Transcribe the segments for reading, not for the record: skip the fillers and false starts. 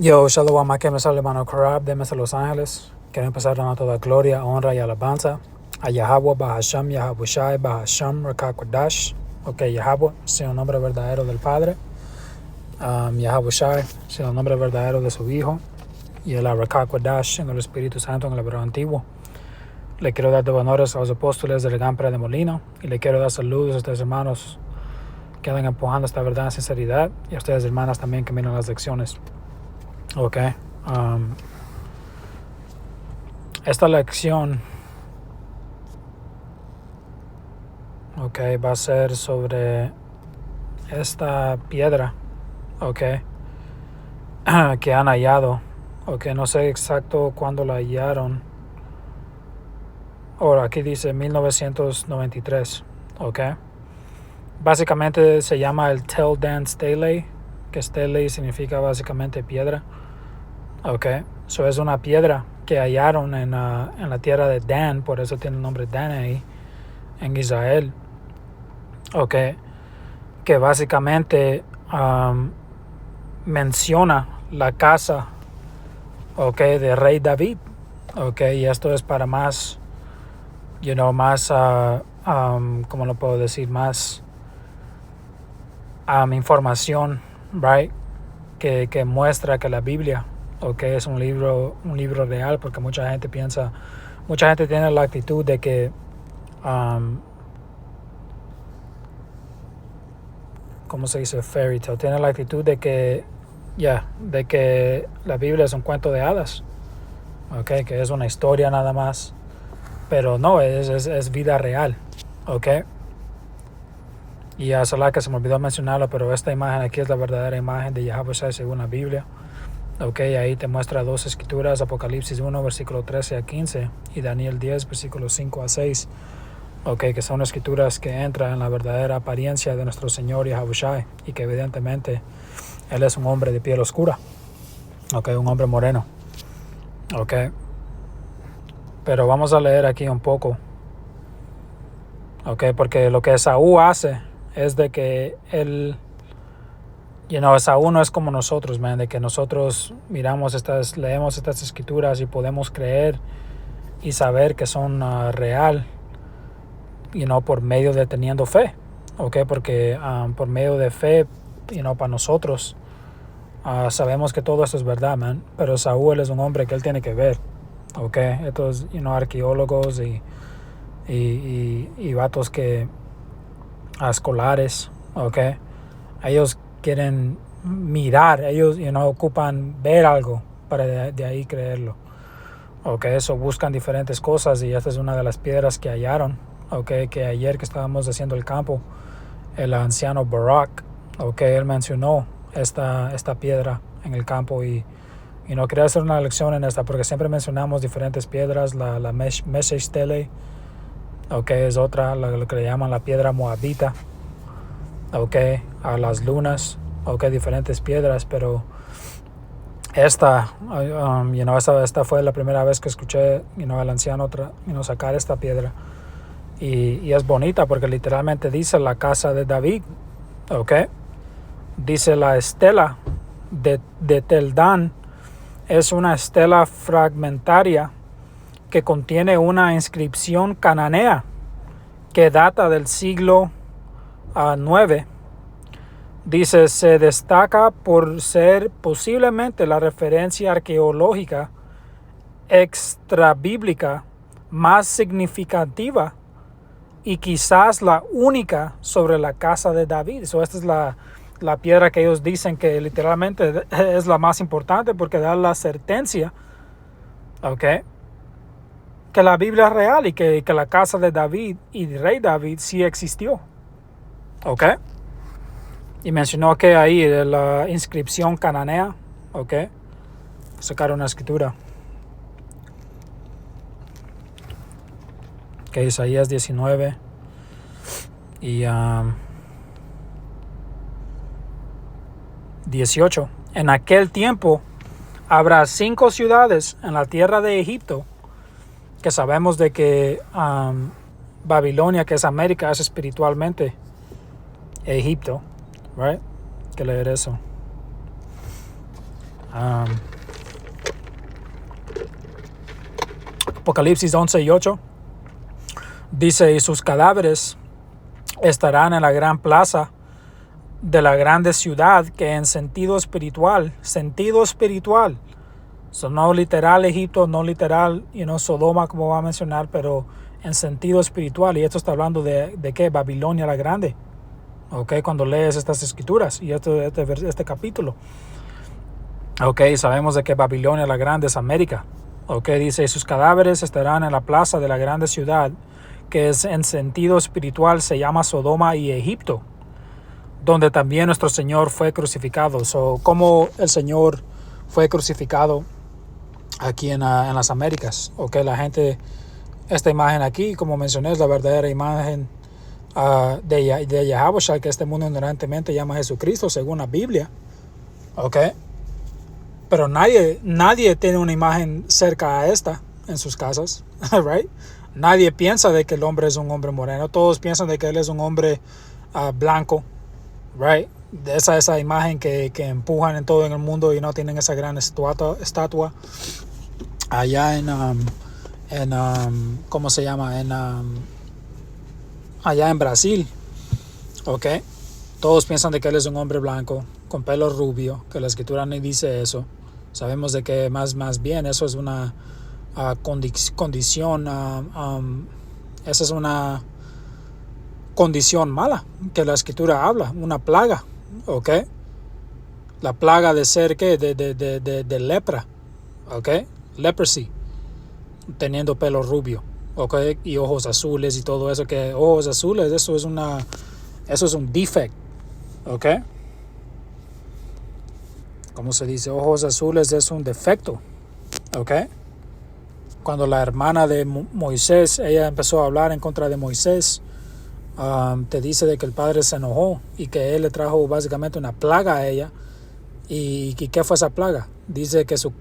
Yo, Shalom, aquí me sale hermano Corab de Mesa Los Ángeles. Quiero empezar dando toda gloria, honra y alabanza a Yahweh, Bahasham, Yahabushai, Bahasham, Rakakwadash. Ok, Yahweh, sea el nombre verdadero del Padre. Yahabushai, sea el nombre verdadero de su Hijo. Y el Rakakwadash en el Espíritu Santo en el hebreo antiguo. Le quiero dar honores a los apóstoles del Gampra de Molino. Y le quiero dar saludos a ustedes hermanos que andan empujando esta verdad en sinceridad. Y a ustedes hermanas también que miran las lecciones. Ok. Esta lección, va a ser sobre esta piedra, que han hallado, no sé exacto cuándo la hallaron. Ahora aquí dice 1993, Básicamente se llama el Tel Dan Stele, que Stele significa básicamente piedra, So es una piedra que hallaron en la tierra de Dan, por eso tiene el nombre Dan ahí, en Israel, que básicamente menciona la casa, de rey David, y esto es para más, más, ¿cómo lo puedo decir? Más información, right, que muestra que la Biblia, es un libro real, porque mucha gente tiene la actitud de que, ¿cómo se dice? Fairy tale. Tiene la actitud de que, de que la Biblia es un cuento de hadas, que es una historia nada más, pero no, es vida real, Y a Salah, que se me olvidó mencionarlo, pero esta imagen aquí es la verdadera imagen de Yahweh según la Biblia. Ahí te muestra dos escrituras, Apocalipsis 1, versículo 13 a 15, y Daniel 10, versículos 5 a 6, que son escrituras que entran en la verdadera apariencia de nuestro Señor Yahabushai, y que evidentemente Él es un hombre de piel oscura, un hombre moreno, Pero vamos a leer aquí un poco, porque lo que Esaú hace es de que él, Esaú no es como nosotros, de que nosotros leemos estas escrituras y podemos creer y saber que son real, por medio de teniendo fe, porque por medio de fe, para nosotros sabemos que todo esto es verdad, pero Saúl es un hombre que él tiene que ver, estos, arqueólogos y vatos que escolares, ellos quieren mirar, ellos ocupan ver algo para de ahí creerlo, eso buscan diferentes cosas, y esta es una de las piedras que hallaron, que ayer que estábamos haciendo el campo, el anciano Barak, él mencionó esta piedra en el campo, y no quería hacer una lección en esta porque siempre mencionamos diferentes piedras. La Mesech Tele, es otra, lo que le llaman la piedra moabita, a las lunas, diferentes piedras, pero esta, esta fue la primera vez que escuché, al anciano sacar esta piedra, y es bonita porque literalmente dice la casa de David, dice la estela de Tel Dan, es una estela fragmentaria que contiene una inscripción cananea que data del siglo IX. Dice, se destaca por ser posiblemente la referencia arqueológica extrabíblica más significativa y quizás la única sobre la casa de David. Esta es la piedra que ellos dicen que literalmente es la más importante porque da la certeza, que la Biblia es real y que la casa de David y el rey David sí existió, y mencionó que ahí de la inscripción cananea, sacaron una escritura, que Isaías 19 y 18. En aquel tiempo habrá 5 ciudades en la tierra de Egipto, que sabemos de que Babilonia, que es América, es espiritualmente Egipto, right? Que leer eso. Um, Apocalipsis 11:8 dice, y sus cadáveres estarán en la gran plaza de la grande ciudad, que en sentido espiritual, so, no literal Egipto, no literal, Sodoma, como va a mencionar, pero en sentido espiritual. Y esto está hablando de ¿qué? Babilonia la grande. Okay, cuando lees estas escrituras y este capítulo. Okay, sabemos de que Babilonia la grande es América. Okay, dice, sus cadáveres estarán en la plaza de la grande ciudad, que es en sentido espiritual se llama Sodoma y Egipto, donde también nuestro Señor fue crucificado. So, ¿cómo el Señor fue crucificado aquí en las Américas? Okay, la gente, esta imagen aquí, como mencioné, es la verdadera imagen de Yahushua, que este mundo ignorantemente llama Jesucristo según la Biblia. Okay, pero nadie tiene una imagen cerca a esta en sus casas, right? Nadie piensa de que el hombre es un hombre moreno. Todos piensan de que él es un hombre blanco, right? Esa imagen que empujan en todo el mundo y no tienen esa gran estatua allá ¿cómo se llama? Allá en Brasil. Okay, todos piensan de que él es un hombre blanco con pelo rubio, que la escritura ni dice eso. Sabemos de que más bien eso es una condición, esa es una condición mala que la escritura habla, una plaga. Okay, la plaga de ser ¿qué? De lepra. Okay, leprosy, teniendo pelo rubio. Okay, y ojos azules y todo eso, que ojos azules, eso es un defect. Okay, ¿cómo se dice? Ojos azules es un defecto. Okay, cuando la hermana de Moisés, ella empezó a hablar en contra de Moisés, te dice de que el padre se enojó y que él le trajo básicamente una plaga a ella. ¿Y qué fue esa plaga? Dice que su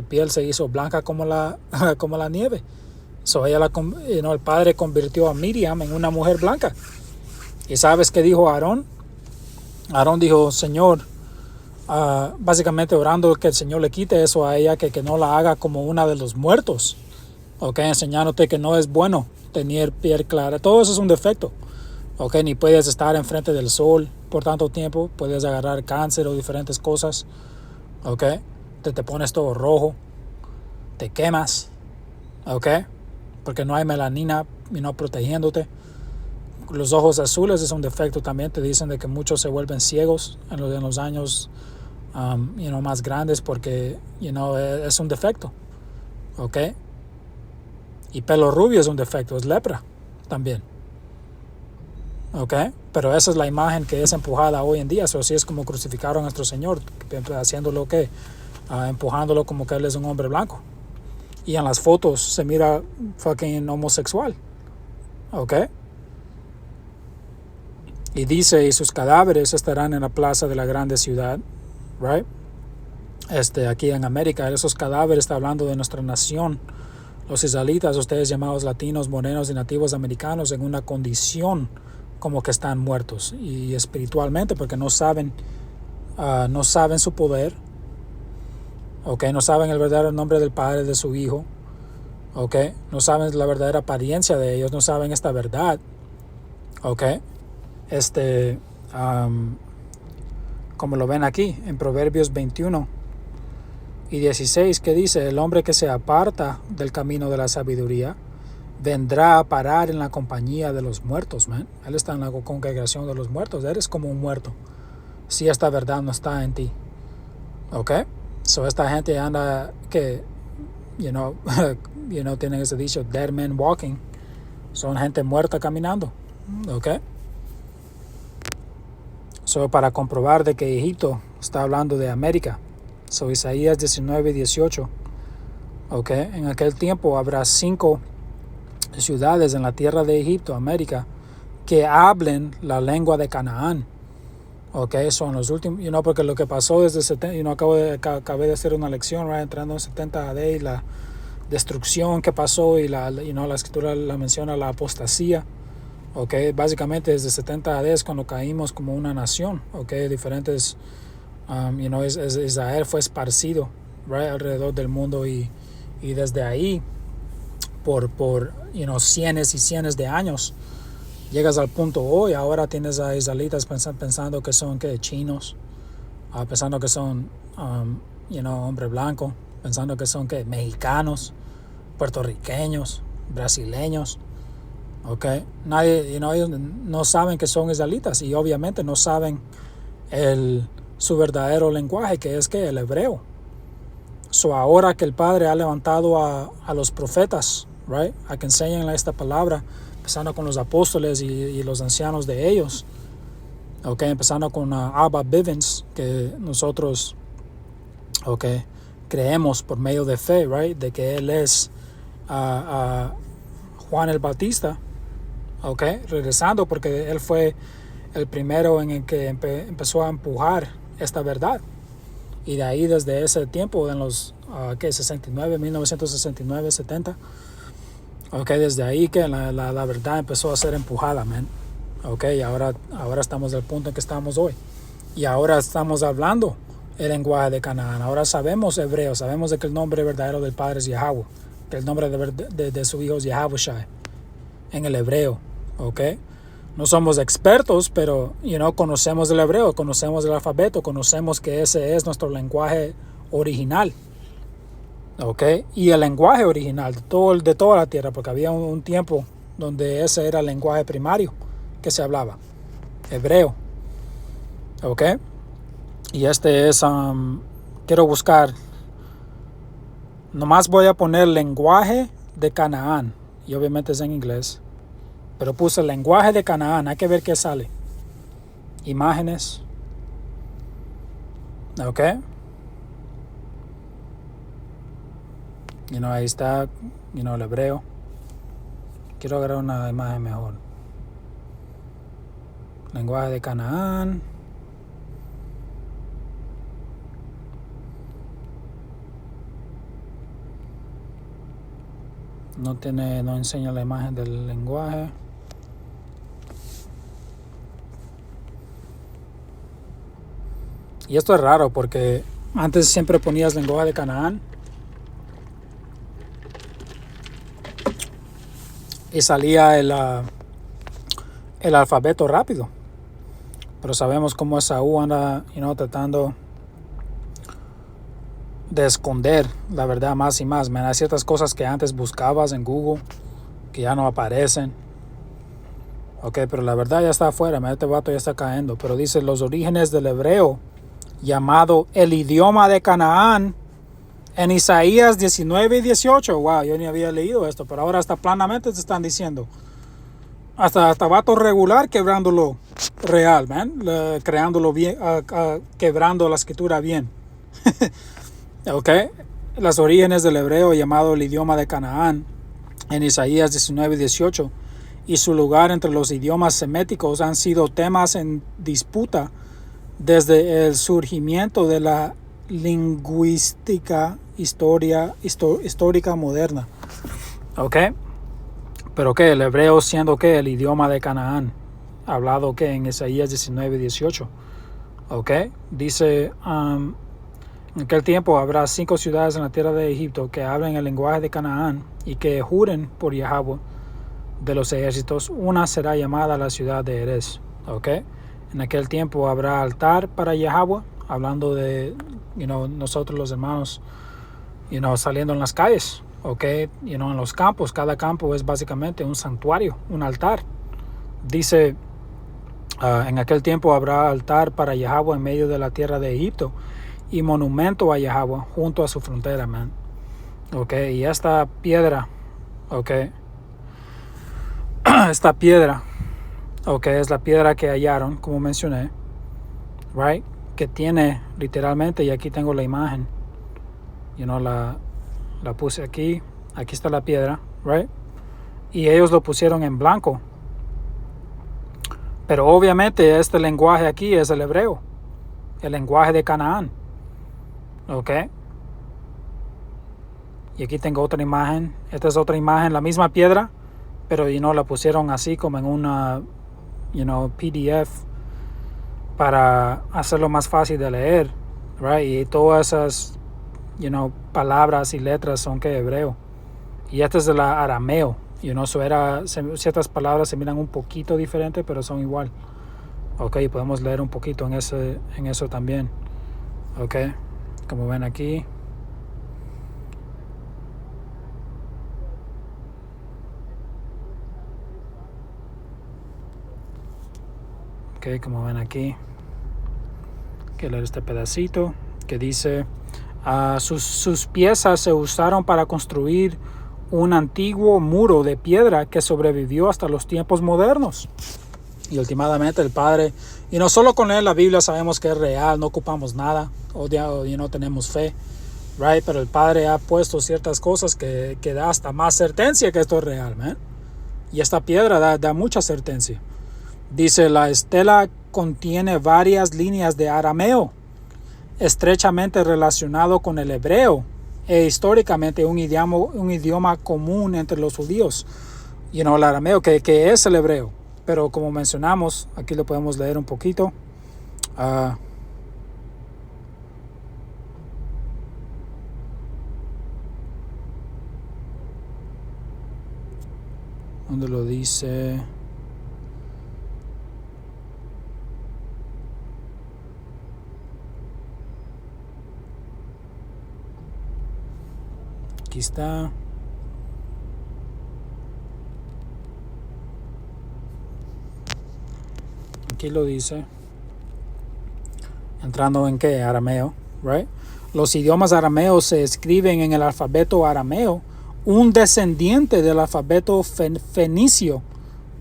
piel se hizo blanca como la nieve. So ella el padre convirtió a Miriam en una mujer blanca. ¿Y sabes qué dijo Aarón? Aarón dijo, Señor, básicamente orando que el Señor le quite eso a ella, que no la haga como una de los muertos. Okay, enseñándote que no es bueno tener piel clara. Todo eso es un defecto. Okay, ni puedes estar enfrente del sol por tanto tiempo. Puedes agarrar cáncer o diferentes cosas. Okay, te pones todo rojo. Te quemas. Okay, porque no hay melanina protegiéndote. Los ojos azules es un defecto también. Te dicen de que muchos se vuelven ciegos en los años más grandes porque es un defecto. Okay, y pelo rubio es un defecto, es lepra también. Okay, pero esa es la imagen que es empujada hoy en día. So, así es como crucificaron a nuestro Señor, haciéndolo empujándolo como que él es un hombre blanco. Y en las fotos se mira fucking homosexual. Okay, y dice, y sus cadáveres estarán en la plaza de la grande ciudad, right? Aquí en América, esos cadáveres está hablando de nuestra nación, los israelitas, ustedes llamados latinos, morenos y nativos americanos, en una condición como que están muertos y espiritualmente, porque no saben su poder. Okay, no saben el verdadero nombre del Padre, de su Hijo. Okay, no saben la verdadera apariencia de ellos, no saben esta verdad. Okay, como lo ven aquí en Proverbios 21:16, que dice, el hombre que se aparta del camino de la sabiduría vendrá a parar en la compañía de los muertos, man. Él está en la congregación de los muertos. Eres como un muerto si esta verdad no está en ti. Okay, so esta gente anda que tienen ese dicho, dead men walking. Son gente muerta caminando. Okay, so para comprobar de que Egipto está hablando de América, so Isaías 19:18, okay, en aquel tiempo habrá 5 ciudades en la tierra de Egipto, América, que hablen la lengua de Canaán. Okay, son los últimos, porque lo que pasó desde 70, acabé de hacer una lección, right, entrando en 70 AD y la destrucción que pasó y la escritura la menciona, la apostasía. Okay, básicamente desde 70 AD es cuando caímos como una nación. Okay, diferentes Israel fue esparcido, right, alrededor del mundo y desde ahí por cientos y cientos de años llegas al punto hoy. Ahora tienes a israelitas pensando que son chinos, pensando que son hombre blanco, pensando que son mexicanos, puertorriqueños, brasileños. Okay, ellos no saben que son israelitas y obviamente no saben su verdadero lenguaje, que es el hebreo. So ahora que el Padre ha levantado a los profetas, right, a que enseñen esta palabra, empezando con los apóstoles y los ancianos de ellos, okay, empezando con Abba Bivens, que nosotros creemos por medio de fe, right, de que él es Juan el Bautista. Okay, regresando porque él fue el primero en el que empezó a empujar esta verdad. Y de ahí, desde ese tiempo, en los 1969, 70, desde ahí que la verdad empezó a ser empujada, man. Ahora estamos del punto en que estamos hoy. Y ahora estamos hablando el lenguaje de Canaán. Ahora sabemos hebreo, sabemos de que el nombre verdadero del Padre es Yahweh, que el nombre de su hijo es Yahushai en el hebreo. No somos expertos, pero conocemos el hebreo, conocemos el alfabeto, conocemos que ese es nuestro lenguaje original. Y el lenguaje original de toda la tierra, porque había un tiempo donde ese era el lenguaje primario que se hablaba, hebreo. Y este es, quiero buscar, nomás voy a poner lenguaje de Canaán, y obviamente es en inglés. Pero puse el lenguaje de Canaán. Hay que ver qué sale. Imágenes. Ahí está. El hebreo. Quiero agarrar una imagen mejor. Lenguaje de Canaán. No enseña la imagen del lenguaje. Y esto es raro porque antes siempre ponías lenguaje de Canaán y salía el alfabeto rápido. Pero sabemos cómo Esaú anda tratando de esconder la verdad más y más. Hay ciertas cosas que antes buscabas en Google que ya no aparecen. Pero la verdad ya está afuera. Este vato ya está cayendo. Pero dice los orígenes del hebreo, llamado el idioma de Canaán, en Isaías 19 y 18. Wow, yo ni había leído esto, pero ahora hasta planamente te están diciendo. Hasta vato regular quebrándolo real, man. Creándolo bien, quebrando la escritura bien. Los orígenes del hebreo, llamado el idioma de Canaán, en Isaías 19 y 18, y su lugar entre los idiomas seméticos han sido temas en disputa desde el surgimiento de la lingüística histórica moderna. Pero el hebreo siendo el idioma de Canaán, hablado en Isaías 19 y 18. Dice, en aquel tiempo habrá 5 ciudades en la tierra de Egipto que hablen el lenguaje de Canaán y que juren por Yahweh de los ejércitos. Una será llamada la ciudad de Erez. En aquel tiempo habrá altar para Yahweh, hablando de nosotros los hermanos saliendo en las calles, en los campos. Cada campo es básicamente un santuario, un altar. Dice, en aquel tiempo habrá altar para Yahweh en medio de la tierra de Egipto y monumento a Yahweh junto a su frontera, man. Y esta piedra, esta piedra, es la piedra que hallaron, como mencioné, right, que tiene literalmente, y aquí tengo la imagen, la puse aquí está la piedra, right, y ellos lo pusieron en blanco, pero obviamente este lenguaje aquí es el hebreo, el lenguaje de Canaán. Y aquí tengo otra imagen. Esta es otra imagen, la misma piedra, pero la pusieron así como en una PDF para hacerlo más fácil de leer. right? Y todas esas, palabras y letras son que hebreo. Y este es el arameo, ciertas palabras se miran un poquito diferente, pero son igual. Ok, podemos leer un poquito en eso también. Ok, como ven aquí. Ok, como ven aquí. Que leer este pedacito que dice: sus piezas se usaron para construir un antiguo muro de piedra que sobrevivió hasta los tiempos modernos. Y últimamente el Padre, y no solo con leer la Biblia sabemos que es real, no ocupamos nada, o no tenemos fe, right? Pero el Padre ha puesto ciertas cosas que da hasta más certeza que esto es real, man. Y esta piedra da mucha certeza. Dice: la estela contiene varias líneas de arameo, estrechamente relacionado con el hebreo, e históricamente un idioma común entre los judíos. El arameo, que es el hebreo. Pero como mencionamos, aquí lo podemos leer un poquito. ¿Dónde lo dice? Aquí está. Aquí lo dice. Entrando en qué? Arameo, right? Los idiomas arameos se escriben en el alfabeto arameo, un descendiente del alfabeto fenicio,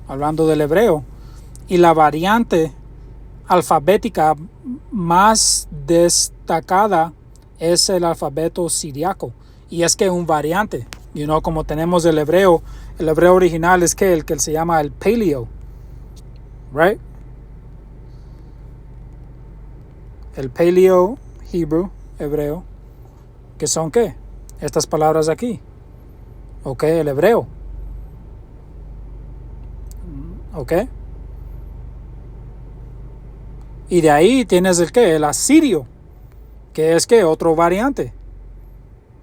hablando del hebreo, y la variante alfabética más destacada es el alfabeto siriaco. Y es que un variante, como tenemos el hebreo original es que el que se llama el Paleo, right? El Paleo Hebrew, hebreo, que son ¿qué? Estas palabras aquí. Ok, el hebreo. Ok. Y de ahí tienes el ¿qué? El asirio, que es ¿qué? Otro variante.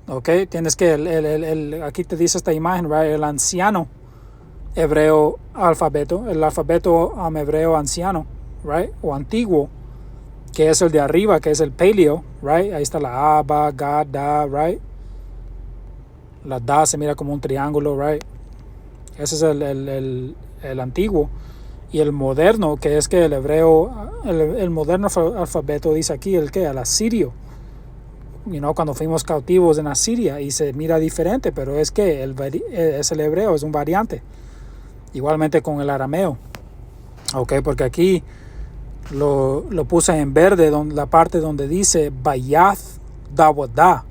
Ok, tienes que aquí te dice esta imagen, right? El anciano hebreo alfabeto, el alfabeto hebreo anciano, right? O antiguo, que es el de arriba, que es el Paleo, right? Ahí está la A, Ba, Ga, Da, right? La Da se mira como un triángulo, right? Ese es el antiguo. Y el moderno, que es que el hebreo, el moderno alfabeto dice aquí el que, el asirio. Cuando fuimos cautivos en Asiria, y se mira diferente, pero es que es el hebreo, es un variante. Igualmente con el arameo. Ok, porque aquí lo puse en verde, la parte donde dice Bayath Dawodah,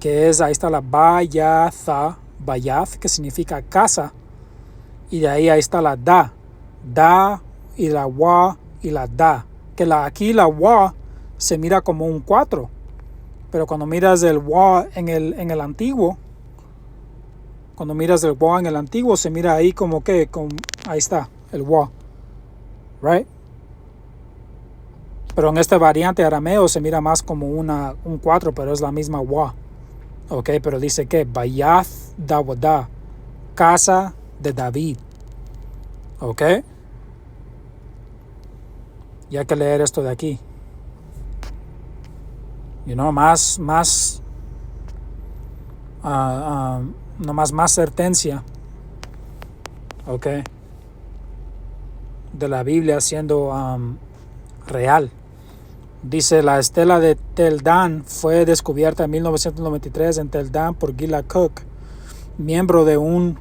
que es, ahí está la Bayatha, Bayath, que significa casa, y de ahí está la Da, y la Wa, y la Da, que aquí la Wa se mira como un 4, pero cuando miras el Wa en el antiguo, se mira ahí como que, ahí está, el Wa, right? Pero en este variante arameo se mira más como un 4, pero es la misma Wa. Ok, pero dice que Bayath Dawodah, casa de David. Ok. Y hay que leer esto de aquí. Más certeza. Ok. De la Biblia siendo real. Dice: la estela de Tel Dan fue descubierta en 1993 en Tel Dan por Gila Cook, miembro de un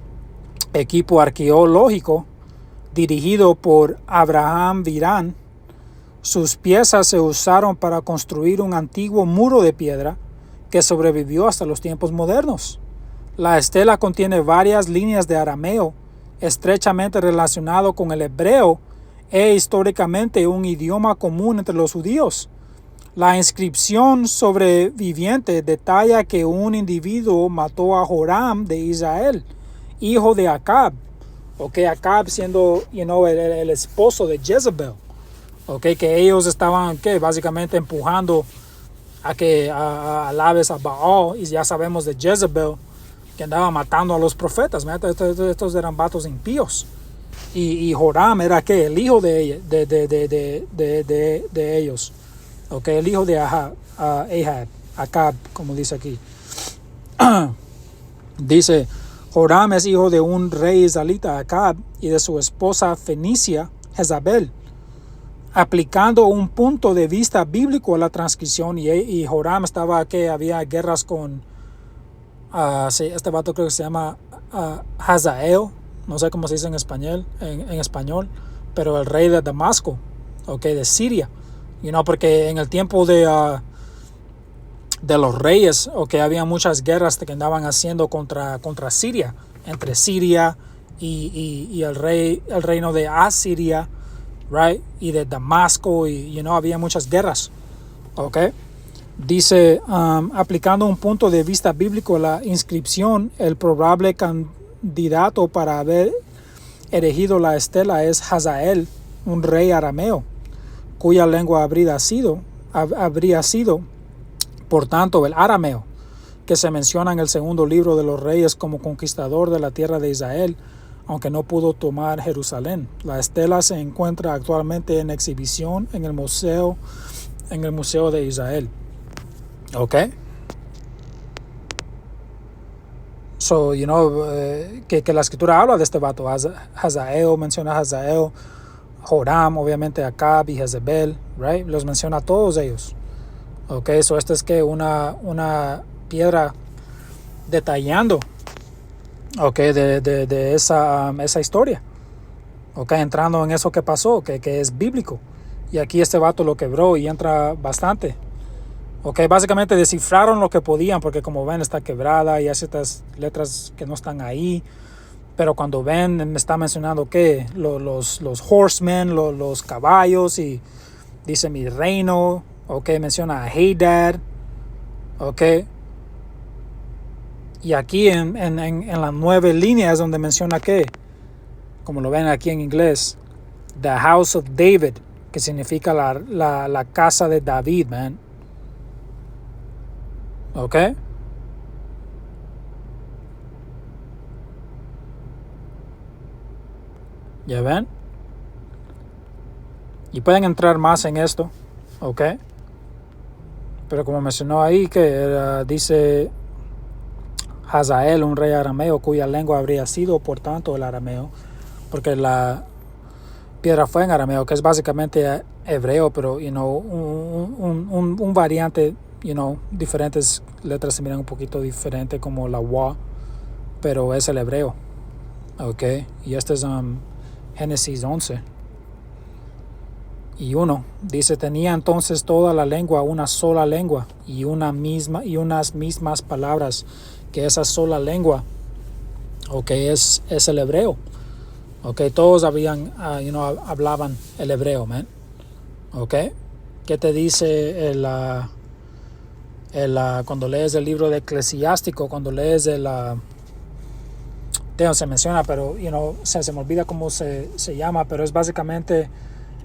equipo arqueológico dirigido por Abraham Virán. Sus piezas se usaron para construir un antiguo muro de piedra que sobrevivió hasta los tiempos modernos. La estela contiene varias líneas de arameo, estrechamente relacionado con el hebreo, e históricamente un idioma común entre los judíos. La inscripción sobreviviente detalla que un individuo mató a Joram de Israel, hijo de Acab. Acab siendo el esposo de Jezebel. Que ellos estaban básicamente empujando a que alabes a Baal, y ya sabemos de Jezebel, que andaba matando a los profetas. Estos eran vatos impíos. Y Joram era que el hijo de ellos. Okay, el hijo de Ahab, Acab, como dice aquí. Dice, Joram es hijo de un rey israelita, Acab, y de su esposa fenicia, Jezabel, aplicando un punto de vista bíblico a la transcripción. Y Joram estaba que había guerras con este vato, creo que se llama Hazael, no sé cómo se dice en español, pero el rey de Damasco, okay, de Siria, porque en el tiempo de los reyes, había muchas guerras que andaban haciendo contra Siria, entre Siria y el reino de Asiria, right, y de Damasco, y había muchas guerras, okay. Dice, aplicando un punto de vista bíblico a la inscripción, el probable candidato para haber erigido la estela es Hazael, un rey arameo, cuya lengua habría sido, por tanto, el arameo, que se menciona en el segundo libro de los Reyes como conquistador de la tierra de Israel, aunque no pudo tomar Jerusalén. La estela se encuentra actualmente en exhibición en el museo de Israel. Okay. So, que la escritura habla de este vato. Hazael, menciona a Hazael, Joram, obviamente Acab y Jezebel, right? Los menciona a todos ellos. Okay, so esta es que una piedra detallando, okay, de esa historia. Okay, entrando en eso que pasó, que es bíblico. Y aquí este vato lo quebró y entra bastante. Okay, básicamente descifraron lo que podían, porque como ven está quebrada y hay ciertas letras que no están ahí, pero cuando ven me está mencionando que los horsemen, los caballos, y dice mi reino, okay, menciona a Hadad, okay, y aquí en las 9 líneas donde menciona que, como lo ven aquí en inglés, the house of David, que significa la casa de David, man. ¿Ok? ¿Ya ven? Y pueden entrar más en esto, ¿ok? Pero como mencionó ahí, que dice Hazael, un rey arameo, cuya lengua habría sido, por tanto, el arameo, porque la piedra fue en arameo, que es básicamente hebreo, pero, un variante, diferentes letras se miran un poquito diferente, como la wa, pero es el hebreo, ok. Y este es Génesis 11 y 1. Dice, tenía entonces toda la lengua una sola lengua y unas mismas palabras, que esa sola lengua, ok, es el hebreo, ok. Todos hablaban el hebreo, man, ok. ¿Qué te dice cuando lees el libro de Eclesiástico, cuando lees se menciona, pero se me olvida cómo se llama, pero es básicamente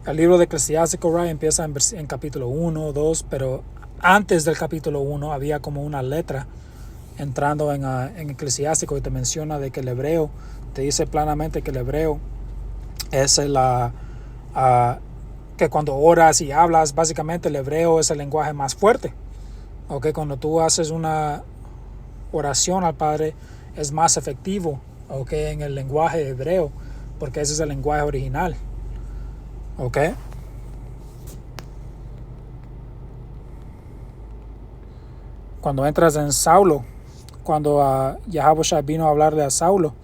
el libro de Eclesiástico, right? Empieza en capítulo 1, 2, pero antes del capítulo 1 había como una letra entrando en Eclesiástico, y te menciona de que el hebreo, te dice planamente que el hebreo es que cuando oras y hablas, básicamente el hebreo es el lenguaje más fuerte. Okay, cuando tú haces una oración al Padre, es más efectivo, okay, en el lenguaje hebreo, porque ese es el lenguaje original, okay. Cuando entras en Saulo, cuando Yahaboshai vino a hablarle a Saulo,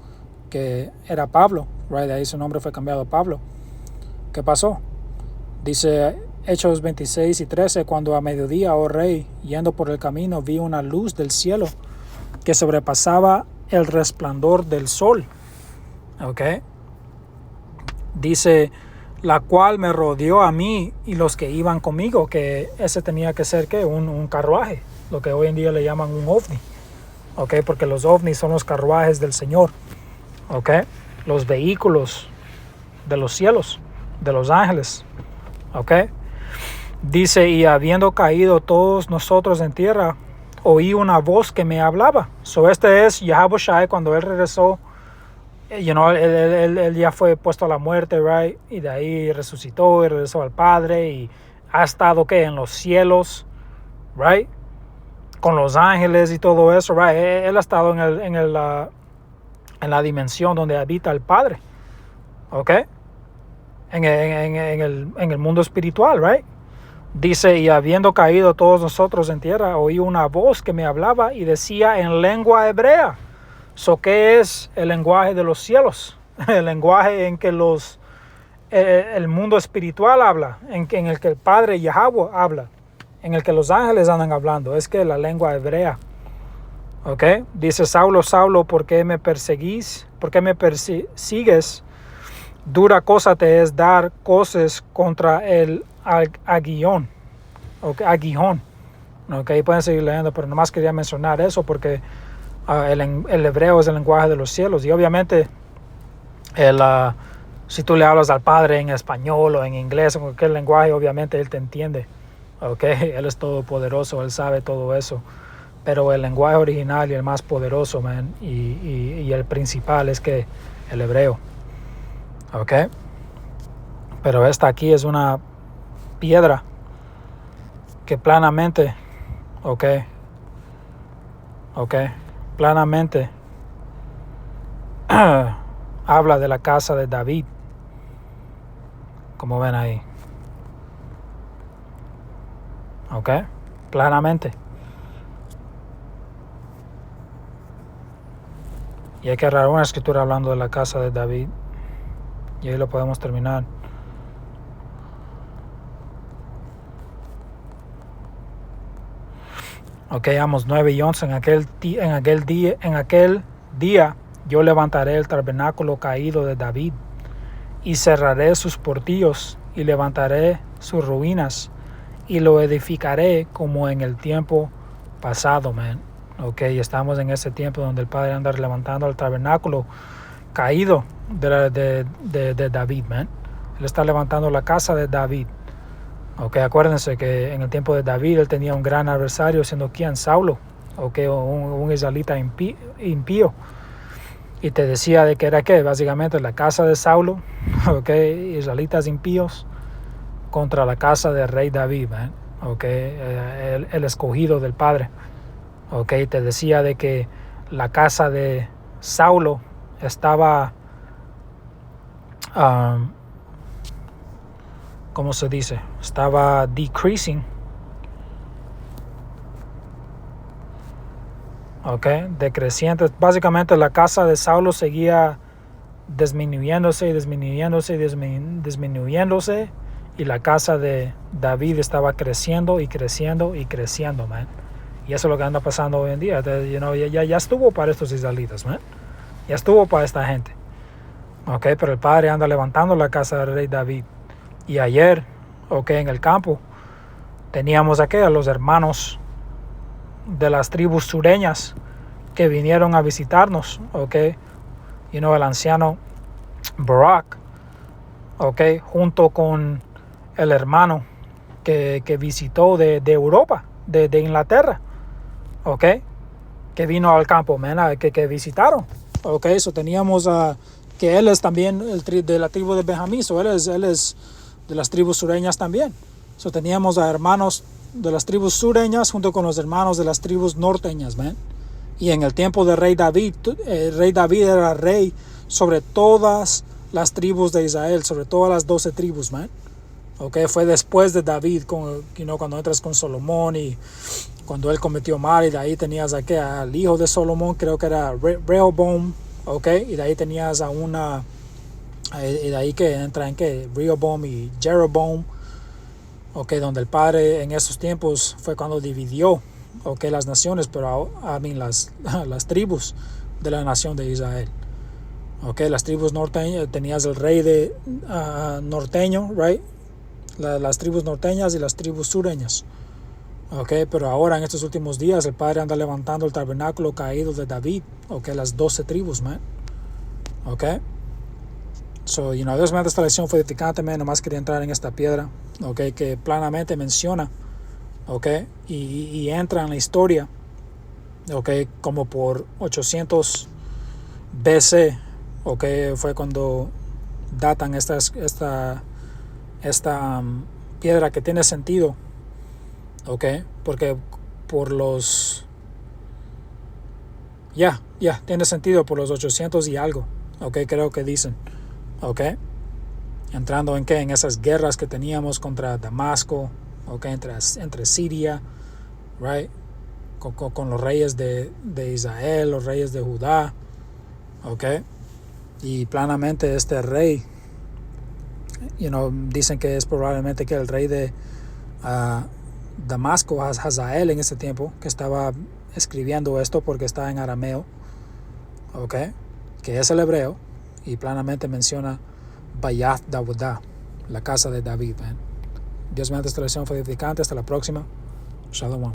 que era Pablo, right, de ahí su nombre fue cambiado a Pablo. ¿Qué pasó? Dice Hechos 26 y 13, cuando a mediodía, oh rey, yendo por el camino, vi una luz del cielo que sobrepasaba el resplandor del sol. ¿Ok? Dice, la cual me rodeó a mí y los que iban conmigo, que ese tenía que ser, ¿qué? Un carruaje, lo que hoy en día le llaman un ovni. ¿Ok? Porque los ovnis son los carruajes del Señor. ¿Ok? Los vehículos de los cielos, de los ángeles. ¿Ok? Dice, y habiendo caído todos nosotros en tierra, oí una voz que me hablaba. So este es Yahushua cuando él regresó. Él ya fue puesto a la muerte, right? Y de ahí resucitó y regresó al Padre y ha estado, ¿qué? En los cielos, right? Con los ángeles y todo eso, right? Él ha estado en la dimensión donde habita el Padre, ¿ok? En el mundo espiritual, right? Dice, y habiendo caído todos nosotros en tierra, oí una voz que me hablaba y decía en lengua hebrea. So, ¿qué es el lenguaje de los cielos? El lenguaje en que el mundo espiritual habla, en el que el Padre Yahweh habla, en el que los ángeles andan hablando. Es que la lengua hebrea. ¿Ok? Dice, Saulo, Saulo, ¿por qué me perseguís? ¿Por qué me persigues? Dura cosa te es dar cosas contra el aguijón. Okay, aguijón. Okay, pueden seguir leyendo, pero nomás quería mencionar eso porque el hebreo es el lenguaje de los cielos. Y obviamente, si tú le hablas al Padre en español o en inglés o en cualquier lenguaje, obviamente Él te entiende. Okay, Él es todopoderoso, Él sabe todo eso. Pero el lenguaje original y el más poderoso, man, y el principal es que el hebreo. ¿Ok? Pero esta aquí es una piedra que planamente, ¿ok? Planamente habla de la casa de David, como ven ahí. ¿Ok? Planamente. Y hay que agarrar una escritura hablando de la casa de David. Y ahí lo podemos terminar. Ok, Amos 9 y 11. En aquel día yo levantaré el tabernáculo caído de David y cerraré sus portillos y levantaré sus ruinas y lo edificaré como en el tiempo pasado, man. Ok, estamos en ese tiempo donde el Padre anda levantando el tabernáculo caído de David, man. Él está levantando la casa de David. Ok, acuérdense que en el tiempo de David él tenía un gran adversario, siendo quien Saulo, okay, un israelita impío. Y te decía de que era que básicamente la casa de Saulo, okay, israelitas impíos contra la casa del rey David, man. Okay, el escogido del Padre. Okay, te decía de que la casa de Saulo estaba, ¿cómo se dice? Estaba decreasing. Ok, decreciente. Básicamente la casa de Saulo seguía disminuyéndose y disminuyéndose y disminuyéndose. Y la casa de David estaba creciendo y creciendo y creciendo, man. Y eso es lo que anda pasando hoy en día. Ya estuvo para estos israelitas, man. Ya estuvo para esta gente. Ok, pero el Padre anda levantando la casa del rey David. Y ayer, en el campo, teníamos aquí a los hermanos de las tribus sureñas que vinieron a visitarnos, el anciano Barak, junto con el hermano que visitó de Europa, de Inglaterra, que vino al campo, que visitaron, eso teníamos que él es también de la tribu de Benjamín, él es de las tribus sureñas también. Teníamos a hermanos de las tribus sureñas junto con los hermanos de las tribus norteñas, man. Y en el tiempo del rey David, el rey David era rey sobre todas las tribus de Israel, sobre todas las 12 tribus, man. Fue después de David, cuando entras con Salomón y cuando él cometió mal, y de ahí tenías aquí al hijo de Salomón, creo que era Rehoboam, y de ahí tenías y de ahí que entra en Rehoboam y Jeroboam, donde el Padre en esos tiempos fue cuando dividió las naciones, pero las tribus de la nación de Israel. Las tribus norteñas, tenías el rey de norteño, right? Las tribus norteñas y las tribus sureñas. Pero ahora en estos últimos días el Padre anda levantando el tabernáculo caído de David, las 12 tribus, man. So, Dios mediante esta lección fue edificante, nomás quería entrar en esta piedra, okay, que planamente menciona, okay, y entra en la historia, okay, como por 800 BC, okay, fue cuando datan esta piedra, que tiene sentido, okay, porque por los tiene sentido por los 800 y algo, okay, creo que dicen, okay, entrando en esas guerras que teníamos contra Damasco, okay, entre Siria, right, con los reyes de Israel, los reyes de Judá, okay, y planamente este rey, dicen que es probablemente que el rey de Damasco, Hazael, en ese tiempo, que estaba escribiendo esto porque está en arameo, okay, que es el hebreo, y planamente menciona Bayat Dawudah, la casa de David. Dios mediante esta lección fue edificante. Hasta la próxima. Shalom.